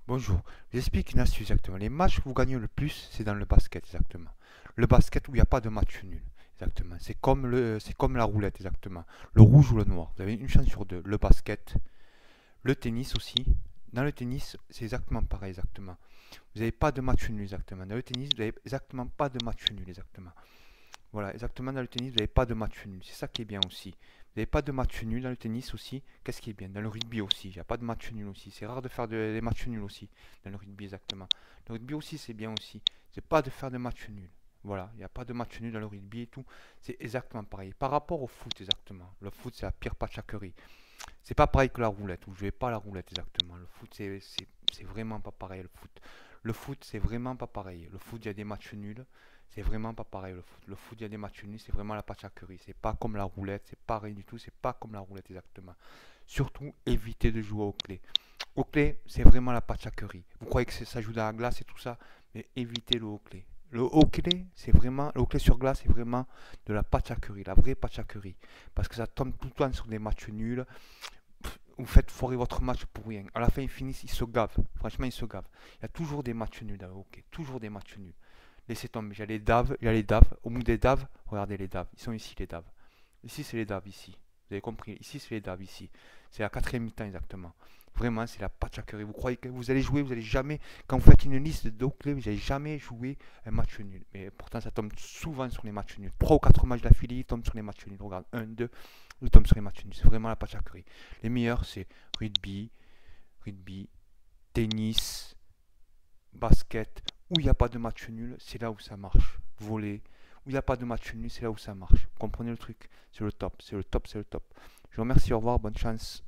Bonjour, je vous explique une astuce exactement. Les matchs où vous gagnez le plus, c'est dans le basket exactement. Le basket où il n'y a pas de match nul. Exactement. C'est comme la roulette exactement. Le rouge ou le noir. Vous avez une chance sur deux. Le basket, le tennis aussi. Dans le tennis, c'est exactement pareil exactement. Vous n'avez pas de match nul exactement. Dans le tennis, vous n'avez exactement pas de match nul exactement. Voilà, exactement dans le tennis, vous n'avez pas de match nul. C'est ça qui est bien aussi. Vous n'avez pas de match nul dans le tennis aussi. Qu'est-ce qui est bien? Dans le rugby aussi, il n'y a pas de match nul aussi. C'est rare de faire des matchs nuls aussi. Dans le rugby, exactement. Le rugby aussi, c'est bien aussi. C'est pas de faire de match nul. Voilà, il n'y a pas de match nul dans le rugby et tout. C'est exactement pareil. Par rapport au foot, exactement. Le foot, c'est la pire pâtisserie. C'est pas pareil que la roulette. Vous jouez pas à la roulette, exactement. Le foot, c'est vraiment pas pareil, le foot. Le foot, c'est vraiment pas pareil. Le foot, il y a des matchs nuls. C'est vraiment pas pareil le foot. Le foot, il y a des matchs nuls, c'est vraiment la pâtisserie. C'est pas comme la roulette, c'est pareil du tout, c'est pas comme la roulette exactement. Surtout, évitez de jouer au clé. Au clé, c'est vraiment la pâtisserie. Vous croyez que ça joue dans la glace et tout ça, mais évitez le haut clé. Le haut clé, c'est vraiment, le haut clé sur glace, c'est vraiment de la pâtisserie, la vraie pâtisserie. Parce que ça tombe tout le temps sur des matchs nuls. Vous faites foirer votre match pour rien. À la fin, ils finissent, ils se gavent. Franchement, ils se gavent. Il y a toujours des matchs nuls dans le hockey. Toujours des matchs nuls. Laissez tomber. Il y a les daves. Au bout des daves, regardez les daves. Ils sont ici, les daves. Ici, c'est les daves, ici. Vous avez compris. Ici, c'est les daves, ici. C'est la quatrième mi-temps, exactement. Vraiment, c'est la pâtisserie. Vous croyez que vous allez jouer, vous allez jamais, quand vous faites une liste de clés, vous n'allez jamais jouer un match nul. Mais pourtant, ça tombe souvent sur les matchs nuls. 3 ou 4 matchs d'affilée, ils tombent sur les matchs nuls. Regarde, un, 2, ils tombent sur les matchs nuls. C'est vraiment la pâtisserie. Les meilleurs, c'est rugby, tennis, basket, où il n'y a pas de match nul, c'est là où ça marche. Volley, où il n'y a pas de match nul, c'est là où ça marche. Vous comprenez le truc? C'est le top, c'est le top, c'est le top. Je vous remercie, au revoir, bonne chance.